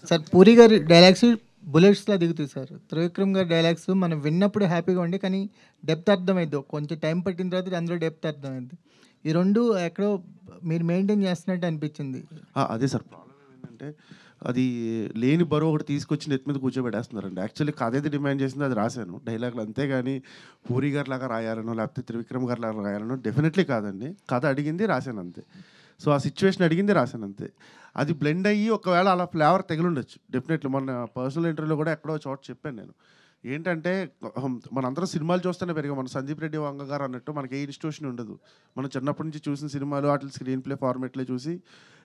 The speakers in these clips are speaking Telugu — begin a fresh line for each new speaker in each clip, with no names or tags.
సార్ పూరి గారి డైలాగ్స్ బుల్లెట్స్లా దిగుతాయి సార్. త్రివిక్రమ్ గారి డైలాగ్స్ మనం విన్నప్పుడు హ్యాపీగా ఉండి, కానీ డెప్త్ అర్థమైద్ది. కొంచెం టైం పట్టిన తర్వాత అందులో డెప్త్ అర్థమైద్ది. ఈ రెండు ఎక్కడో మీరు మెయింటైన్ చేస్తున్నట్టు అనిపించింది.
అదే సార్ ప్రాబ్లం ఏమైందంటే, అది లేని బరువు ఒకటి తీసుకొచ్చి నెత్తి మీద కూర్చోబెట్టేస్తున్నారండి. యాక్చువల్లీ కథ ఏది డిమాండ్ చేసింది అది రాశాను డైలాగులు, అంతేగాని పూరి గారి లాగా రాయాలనో లేకపోతే త్రివిక్రమ్ గారి లాగా రాయాలనో డెఫినెట్లీ కాదండి. కథ అడిగింది రాశాను అంతే. సో ఆ సిచ్యువేషన్ అడిగింది రాశాను అంతే. అది బ్లెండ్ అయ్యి ఒకవేళ అలా ఫ్లేవర్ తగిలిండొచ్చు డెఫినెట్లీ. మొన్న పర్సనల్ ఇంటర్వ్యూలో కూడా ఎక్కడో చోట చెప్పాను నేను. ఏంటంటే మనందరం సినిమాలు చూస్తూనే పెరిగాం. మన సందీప్ రెడ్డి వంగ గారు అన్నట్టు మనకి ఏ ఇన్స్టిట్యూషన్ ఉండదు. మనం చిన్నప్పటి నుంచి చూసిన సినిమాలు వాటి స్క్రీన్ ప్లే ఫార్మేట్లే చూసి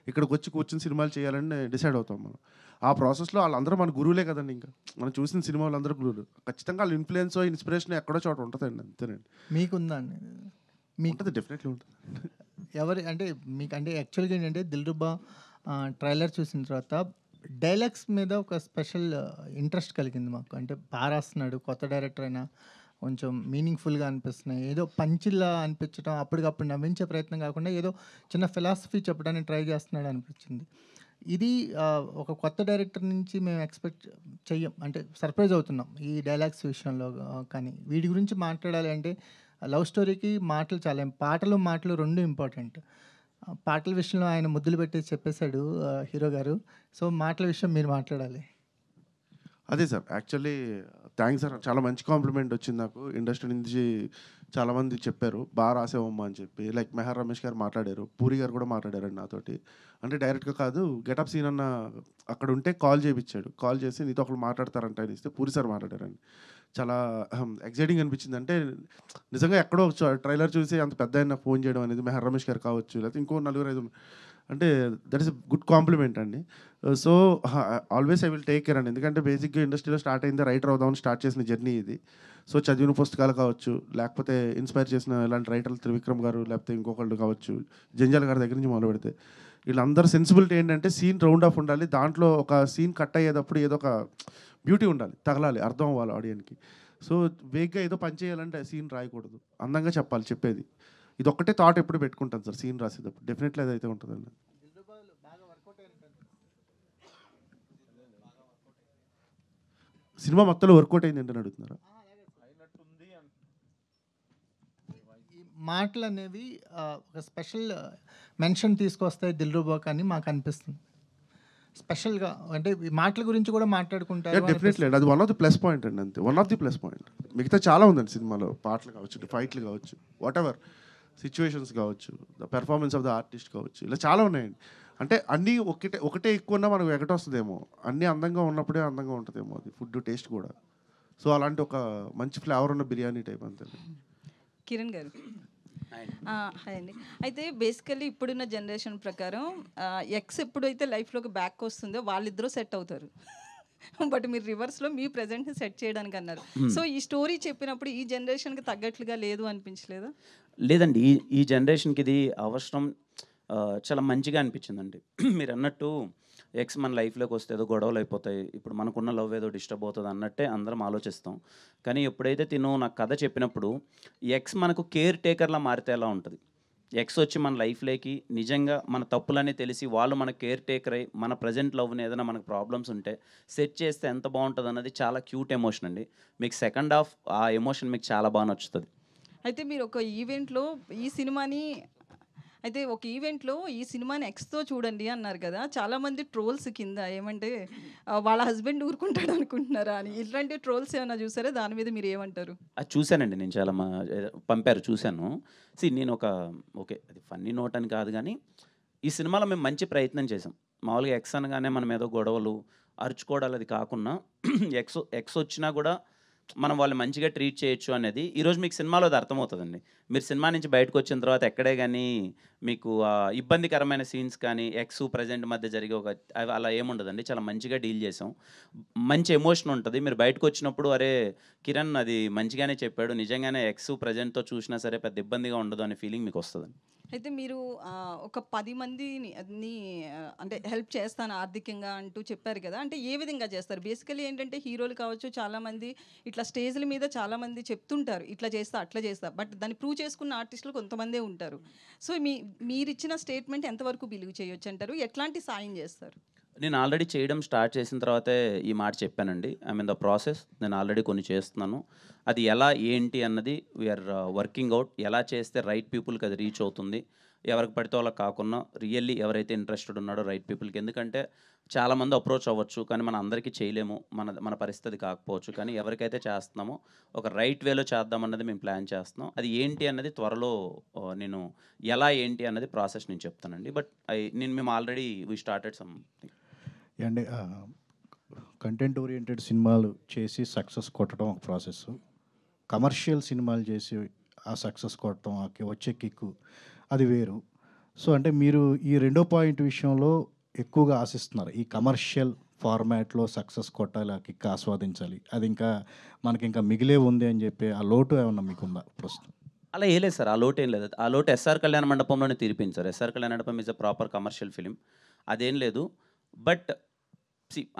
ఇక్కడికి వచ్చి కూర్చుని సినిమాలు చేయాలని డిసైడ్ అవుతాం మనం. ఆ ప్రాసెస్లో వాళ్ళందరూ మన గురువులే కదండి. ఇంకా మనం చూసిన సినిమాలు అందరూ గురువులు. ఖచ్చితంగా వాళ్ళ ఇన్ఫ్లుయెన్స్ ఇన్స్పిరేషన్ ఎక్కడో చోట ఉంటుందండి, అంతేనండి.
మీకుందండి? మీకు
ఉంటుంది, డెఫినెట్లీ ఉంటుంది.
ఎవరు అంటే మీకు అంటే యాక్చువల్గా ఏంటంటే దిల్రుబా ట్రైలర్ చూసిన తర్వాత డైలాగ్స్ మీద ఒక స్పెషల్ ఇంట్రెస్ట్ కలిగింది మాకు. అంటే బాగా రాస్తున్నాడు, కొత్త డైరెక్టర్ అయినా కొంచెం మీనింగ్ఫుల్గా అనిపిస్తున్నాయి. ఏదో పంచిల్లా అనిపించడం, అప్పటికప్పుడు నవ్వించే ప్రయత్నం కాకుండా ఏదో చిన్న ఫిలాసఫీ చెప్పడానికి ట్రై చేస్తున్నాడు అనిపించింది. ఇది ఒక కొత్త డైరెక్టర్ నుంచి మేము ఎక్స్పెక్ట్ చెయ్యం, అంటే సర్ప్రైజ్ అవుతున్నాం ఈ డైలాగ్స్ విషయంలో. కానీ వీటి గురించి మాట్లాడాలి అంటే లవ్ స్టోరీకి మాటలు చాలా పాటలు మాటలు రెండు ఇంపార్టెంట్. పాటల విషయంలో ఆయన ముద్దులు పెట్టి చెప్పేశాడు హీరో గారు. సో మాటల విషయం మీరు మాట్లాడాలి.
అదే సార్, యాక్చువల్లీ థ్యాంక్స్ సార్. చాలా మంచి కాంప్లిమెంట్ వచ్చింది నాకు. ఇండస్ట్రీ నుంచి చాలామంది చెప్పారు బాగా రాసేవమ్మా అని చెప్పి. లైక్ మెహర్ రమేష్ గారు మాట్లాడారు, పూరి గారు కూడా మాట్లాడారండి నాతోటి. అంటే డైరెక్ట్గా కాదు, గెటప్ సీన్ అన్న అక్కడ ఉంటే కాల్ చేయించాడు. కాల్ చేసి నీతో ఒకళ్ళు మాట్లాడతారంట అని ఇస్తే పూరి సార్ మాట్లాడారండి. చాలా ఎక్సైటింగ్ అనిపించింది. అంటే నిజంగా ఎక్కడో ట్రైలర్ చూసి అంత పెద్ద ఆయన ఫోన్ చేయడం అనేది, మెహర్ రమేష్ గారు కావచ్చు లేకపోతే ఇంకో నలుగురు ఐదు, అంటే దట్ ఈస్ గుడ్ కాంప్లిమెంట్ అండి. So always I will take care అండి. ఎందుకంటే బేసిక్గా ఇండస్ట్రీలో స్టార్ట్ అయింది రైటర్ అవుదామని స్టార్ట్ చేసిన జర్నీ ఇది. సో చదివిన పుస్తకాలు కావచ్చు, లేకపోతే ఇన్స్పైర్ చేసిన ఇలాంటి రైటర్లు త్రివిక్రమ్ గారు లేకపోతే ఇంకొకళ్ళు కావచ్చు, జంజాల్ గారి దగ్గర నుంచి మొదలు పెడితే వీళ్ళందరూ సెన్సిబిలిటీ ఏంటంటే సీన్ రౌండ్ ఆఫ్ ఉండాలి. దాంట్లో ఒక సీన్ కట్ అయ్యేటప్పుడు ఏదో ఒక బ్యూటీ ఉండాలి, తగలాలి, అర్థం అవ్వాలి ఆడియన్కి. సో వేగ్గా ఏదో పని చేయాలంటే సీన్ రాయకూడదు, అందంగా చెప్పాలి చెప్పేది. ఇది ఒక్కటే థాట్ ఎప్పుడు పెట్టుకుంటాను సార్ సీన్ రాసేటప్పుడు. డెఫినెట్లీ అదైతే ఉంటుందండి. సినిమా మొత్తంలో వర్కౌట్ అయింది ఏంటని అడుగుతున్నారా?
మాటలు అనేవి ఒక స్పెషల్ మెన్షన్ తీసుకొస్తాయి దిల్రుబాక్ అని మాకు అనిపిస్తుంది. స్పెషల్గా అంటే ఈ మాటల గురించి కూడా మాట్లాడుకుంటారు.
డెఫినెట్లీ అండి, అది one of the plus point అండి, అంతే. One of the plus point. మిగతా చాలా ఉందండి సినిమాలో. పాటలు కావచ్చు, ఫైట్లు కావచ్చు, వాట్ ఎవర్ సిచ్యువేషన్స్ కావచ్చు, the performance of the artist కావచ్చు, ఇలా చాలా ఉన్నాయండి. అంటే అన్నీ ఒకటే ఎక్కువ ఉన్నా మనకు ఎగటొస్తుందేమో. అన్నీ అందంగా ఉన్నప్పుడే అందంగా ఉంటుందేమో అది ఫుడ్ టేస్ట్ కూడా. సో అలాంటి ఒక మంచి ఫ్లేవర్ ఉన్న బిర్యానీ టైప్ అంతే.
కిరణ్ గారు హాయ్ అండి. అయితే బేసికల్లీ ఇప్పుడున్న జనరేషన్ ప్రకారం ఎక్స్ ఎప్పుడైతే లైఫ్లోకి బ్యాక్ వస్తుందో వాళ్ళిద్దరూ సెట్ అవుతారు. బట్ మీరు రివర్స్లో మీ ప్రజెంట్ని సెట్ చేయడానికి అన్నారు. సో ఈ స్టోరీ చెప్పినప్పుడు ఈ జనరేషన్కి తగ్గట్లుగా లేదు అనిపించలేదా?
లేదండి, ఈ జనరేషన్కి ఇది అవసరం. చాలా మంచిగా అనిపించిందండి. మీరు అన్నట్టు ఎక్స్ మన లైఫ్లోకి వస్తే ఏదో గొడవలు అయిపోతాయి, ఇప్పుడు మనకున్న లవ్ ఏదో డిస్టర్బ్ అవుతుంది అన్నట్టే అందరం ఆలోచిస్తాం. కానీ ఎప్పుడైతే తిను నాకు కథ చెప్పినప్పుడు ఎక్స్ మనకు కేర్ టేకర్లా మారితే ఎలా ఉంటుంది, ఎక్స్ వచ్చి మన లైఫ్లోకి నిజంగా మన తప్పులన్నీ తెలిసి వాళ్ళు మన కేర్ టేకర్ అయ్యి మన ప్రజెంట్ లవ్ని ఏదైనా మనకు ప్రాబ్లమ్స్ ఉంటే సెట్ చేస్తే ఎంత బాగుంటుంది అన్నది చాలా క్యూట్ ఎమోషన్ అండి. మీకు సెకండ్ హాఫ్ ఆ ఎమోషన్ మీకు చాలా బాగా నచ్చుతుంది.
అయితే మీరు ఒక ఈవెంట్లో ఈ సినిమాని ఎక్స్తో చూడండి అన్నారు కదా. చాలామంది ట్రోల్స్ కింద ఏమంటే వాళ్ళ హస్బెండ్ ఊరుకుంటాడు అనుకుంటున్నారా అని, ఇట్లాంటి ట్రోల్స్ ఏమైనా చూసారా? దాని మీద మీరు ఏమంటారు?
అది చూశానండి, నేను చాలా పంపారు చూశాను. నేను ఓకే అది ఫన్నీ నోట్ అని కాదు, కానీ ఈ సినిమాలో మేము మంచి ప్రయత్నం చేసాం. మామూలుగా ఎక్స్ అనగానే మనం ఏదో గొడవలు అరుచుకోవడాలు అది కాకుండా ఎక్స్ వచ్చినా కూడా మనం వాళ్ళు మంచిగా ట్రీట్ చేయొచ్చు అనేది ఈరోజు మీకు సినిమాలో అది అర్థమవుతుందండి. మీరు సినిమా నుంచి బయటకు వచ్చిన తర్వాత ఎక్కడే కానీ మీకు ఇబ్బందికరమైన సీన్స్ కానీ ఎక్స్ ప్రజెంట్ మధ్య జరిగే అలా ఏముండదండి. చాలా మంచిగా డీల్ చేసాం, మంచి ఎమోషన్ ఉంటుంది. మీరు బయటకు వచ్చినప్పుడు అరే కిరణ్ అది మంచిగానే చెప్పాడు, నిజంగానే ఎక్స్ ప్రజెంట్తో చూసినా సరే పెద్ద ఇబ్బందిగా ఉండదు అనే ఫీలింగ్ మీకు వస్తుంది.
అయితే మీరు ఒక 10 మందిని అంటే హెల్ప్ చేస్తాను ఆర్థికంగా అంటూ చెప్పారు కదా. అంటే ఏ విధంగా చేస్తారు? బేసికలీ ఏంటంటే హీరోలు కావచ్చు, చాలామంది ఇట్లా స్టేజ్ల మీద చాలామంది చెప్తుంటారు ఇట్లా చేస్తా అట్లా చేస్తా, బట్ దాన్ని ప్రూవ్ చేసుకున్న ఆర్టిస్టులు కొంతమందే ఉంటారు. సో మీరిచ్చిన స్టేట్మెంట్ ఎంతవరకు బిలీవ్ చేయొచ్చు అంటారు? ఎట్లాంటి సాయం చేస్తారు?
నేను ఆల్రెడీ చేయడం స్టార్ట్ చేసిన తర్వాతే ఈ మాట చెప్పానండి. I mean the process. నేను ఆల్రెడీ కొన్ని చేస్తున్నాను. అది ఎలా ఏంటి అన్నది వీఆర్ వర్కింగ్ అవుట్. ఎలా చేస్తే రైట్ పీపుల్కి అది రీచ్ అవుతుంది, ఎవరికి పడితే వాళ్ళకి కాకుండా రియల్లీ ఎవరైతే ఇంట్రెస్టెడ్ ఉన్నాడో రైట్ పీపుల్కి. ఎందుకంటే చాలామంది అప్రోచ్ అవ్వచ్చు, కానీ మనం అందరికీ చేయలేము, మన మన పరిస్థితి కాకపోవచ్చు. కానీ ఎవరికైతే చేస్తున్నామో ఒక రైట్ వేలో చేద్దామన్నది మేము ప్లాన్ చేస్తున్నాం. అది ఏంటి అన్నది త్వరలో నేను ఎలా ఏంటి అన్నది ప్రాసెస్ నేను చెప్తానండి. బట్ మేము already we started something.
And content oriented సినిమాలు చేసి సక్సెస్ కొట్టడం ఒక ప్రాసెస్, కమర్షియల్ సినిమాలు చేసి ఆ సక్సెస్ కొట్టడం వచ్చే కిక్కు అది వేరు. సో అంటే మీరు ఈ రెండో పాయింట్ విషయంలో ఎక్కువగా ఆశిస్తున్నారు, ఈ కమర్షియల్ ఫార్మాట్లో సక్సెస్ కొట్టాలి, ఆ కిక్ ఆస్వాదించాలి, అది ఇంకా మనకి ఇంకా మిగిలే ఉంది అని చెప్పి ఆ లోటు ఏమన్నా మీకుందా ప్రస్తుతం?
అలా ఏం లేదు సార్, ఆ లోటు ఏం లేదు. ఆ లోటు ఎస్ఆర్ కళ్యాణ మండపంలోనే తీరిపోయింది సార్. ఎస్ఆర్ కళ్యాణ మండపం is a proper commercial film, అదేం లేదు. బట్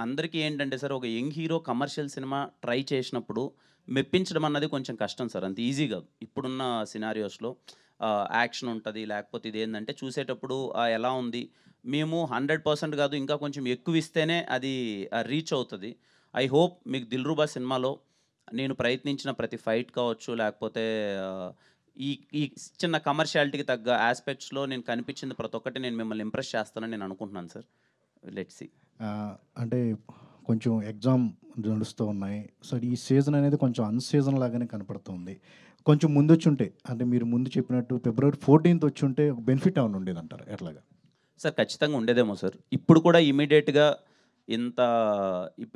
అందరికీ ఏంటంటే సార్, ఒక young hero commercial cinema try చేసినప్పుడు మెప్పించడం అన్నది కొంచెం కష్టం సార్, అంత ఈజీ కాదు. ఇప్పుడున్న సినారియోస్లో యాక్షన్ ఉంటుంది, లేకపోతే ఇది ఏంటంటే చూసేటప్పుడు ఎలా ఉంది, మేము 100% కాదు ఇంకా కొంచెం ఎక్కువ ఇస్తేనే అది రీచ్ అవుతుంది. ఐ హోప్ మీకు దిల్రుబా సినిమాలో నేను ప్రయత్నించిన ప్రతి ఫైట్ కావచ్చు, లేకపోతే ఈ ఈ చిన్న కమర్షియాలిటీకి తగ్గ ఆస్పెక్ట్స్లో నేను కనిపించింది ప్రతి ఒక్కటి నేను మిమ్మల్ని ఇంప్రెస్ చేస్తానని నేను అనుకుంటున్నాను సార్. Let's see.
అంటే కొంచెం ఎగ్జామ్ నడుస్తూ ఉన్నాయి. సో ఈ సీజన్ అనేది కొంచెం అన్సీజన్ లాగానే కనపడుతుంది. కొంచెం ముందు వచ్చి ఉంటే, అంటే మీరు ముందు చెప్పినట్టు February 14th వచ్చి ఉంటే ఒక బెనిఫిట్ ఏమైనా ఉండేదంటారు ఎట్లాగా?
సార్ ఖచ్చితంగా ఉండేదేమో సార్. ఇప్పుడు కూడా ఇమీడియట్గా ఇంత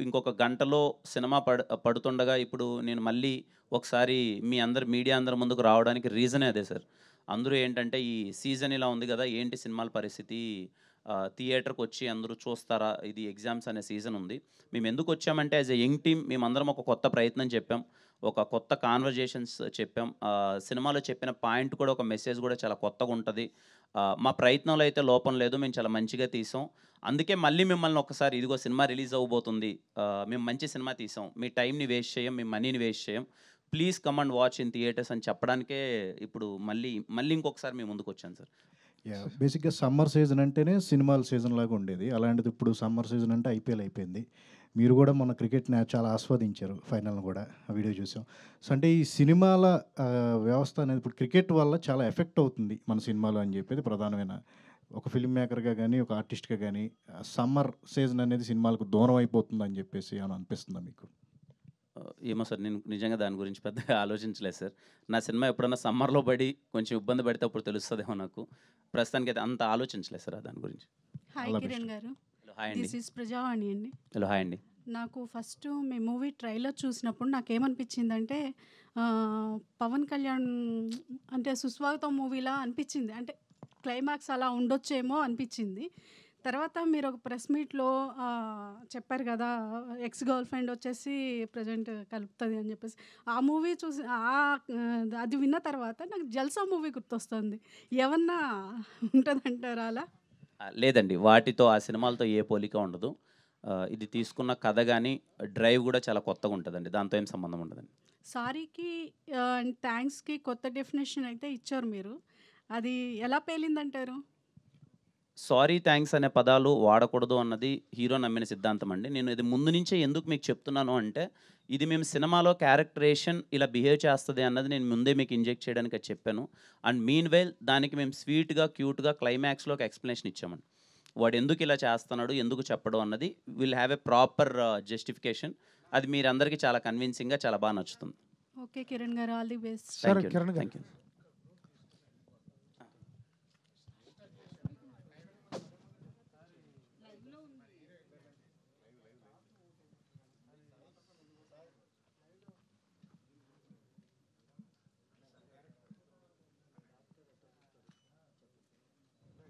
ఇంకొక గంటలో సినిమా పడుతుండగా ఇప్పుడు నేను మళ్ళీ ఒకసారి మీ మీడియా అందరి ముందుకు రావడానికి రీజనే అదే సార్. అందరూ ఏంటంటే ఈ సీజన్ ఇలా ఉంది కదా, ఏంటి సినిమాల పరిస్థితి, థియేటర్కి వచ్చి అందరూ చూస్తారా, ఇది ఎగ్జామ్స్ అనే సీజన్ ఉంది. మేము ఎందుకు వచ్చామంటే యాజ్ ఎ యంగ్ టీమ్ మేమందరం ఒక కొత్త ప్రయత్నం చెప్పాం, ఒక కొత్త కాన్వర్జేషన్స్ చెప్పాం. సినిమాలో చెప్పిన పాయింట్ కూడా, ఒక మెసేజ్ కూడా చాలా కొత్తగా ఉంటుంది. మా ప్రయత్నంలో అయితే లోపం లేదు, మేము చాలా మంచిగా తీసాం. అందుకే మళ్ళీ మిమ్మల్ని ఒకసారి, ఇదిగో సినిమా రిలీజ్ అవ్వబోతుంది, మేము మంచి సినిమా తీసాం, మీ టైంని వేస్ట్ చేయం, మీ మనీని వేస్ట్ చేయం, please come and watch in theatres అని చెప్పడానికే ఇప్పుడు మళ్ళీ ఇంకొకసారి మేము ముందుకు వచ్చాను సార్.
బేసిక్గా సమ్మర్ సీజన్ అంటేనే సినిమాల సీజన్ లాగా ఉండేది, అలాంటిది ఇప్పుడు సమ్మర్ సీజన్ అంటే ఐపీఎల్ అయిపోయింది. మీరు కూడా మన క్రికెట్ని చాలా ఆస్వాదించారు, ఫైనల్ని కూడా ఆ వీడియో చూసాం. సో అంటే ఈ సినిమాల వ్యవస్థ అనేది ఇప్పుడు క్రికెట్ వల్ల చాలా ఎఫెక్ట్ అవుతుంది మన సినిమాలో అని చెప్పేది ప్రధానమైన, ఒక ఫిల్మ్ మేకర్గా కానీ ఒక ఆర్టిస్ట్గా కానీ సమ్మర్ సీజన్ అనేది సినిమాలకు దూరం అయిపోతుంది అని చెప్పేసి ఏమైనా అనిపిస్తుందా మీకు?
ఏమో సార్, నేను నిజంగా దాని గురించి పెద్దగా ఆలోచించలేదు సార్. నా సినిమా ఎప్పుడన్నా సమ్మర్లో పడి కొంచెం ఇబ్బంది పడితే అప్పుడు తెలుస్తుందేమో నాకు. ప్రస్తుతానికి అయితే అంత ఆలోచించలేదు సార్ దాని గురించి.
హాయ్ కిరణ్ గారు,
హాయ్ అండి.
దిస్ ఈస్ ప్రజావాణి అండి.
హలో హాయ్ అండి.
నాకు ఫస్ట్ మీ మూవీ ట్రైలర్ చూసినప్పుడు నాకేమనిపించిందంటే పవన్ కళ్యాణ్ అంటే సుస్వాగతం మూవీలా అనిపించింది, అంటే క్లైమాక్స్ అలా ఉండొచ్చేమో అనిపించింది. తర్వాత మీరు ఒక ప్రెస్ మీట్లో చెప్పారు కదా, ఎక్స్ గర్ల్ ఫ్రెండ్ వచ్చేసి ప్రజెంట్ కలుపుతుంది అని చెప్పేసి, ఆ మూవీ చూసి అది విన్న తర్వాత నాకు జల్సా మూవీ గుర్తొస్తుంది. ఏమన్నా ఉంటుందంటారా అలా?
లేదండి, వాటితో ఆ సినిమాలతో ఏ పోలిక ఉండదు. ఇది తీసుకున్న కథ కానీ డ్రైవ్ కూడా చాలా కొత్తగా ఉంటుందండి, దాంతో ఏం సంబంధం ఉండదండి.
సారీకి అండ్ థ్యాంక్స్కి కొత్త డెఫినేషన్ అయితే ఇచ్చారు మీరు, అది ఎలా పేలిందంటారు?
సారీ థ్యాంక్స్ అనే పదాలు వాడకూడదు అన్నది హీరో నమ్మిన సిద్ధాంతం అండి. నేను ఇది ముందు నుంచే ఎందుకు మీకు చెప్తున్నాను అంటే, ఇది మేము సినిమాలో క్యారెక్టరేషన్ ఇలా బిహేవ్ చేస్తుంది అన్నది నేను ముందే మీకు ఇంజెక్ట్ చేయడానికి అది చెప్పాను. అండ్ మీన్ వైల్ దానికి మేము స్వీట్గా క్యూట్గా క్లైమాక్స్లో ఒక ఎక్స్ప్లెనేషన్ ఇచ్చామండి. వాడు ఎందుకు ఇలా చేస్తున్నాడు, ఎందుకు చెప్పడం అన్నది will have a proper justification. అది మీరందరికీ చాలా కన్విన్సింగ్గా చాలా బాగా నచ్చుతుంది.
ఓకే కిరణ్ గారు, all the best.
Thank you.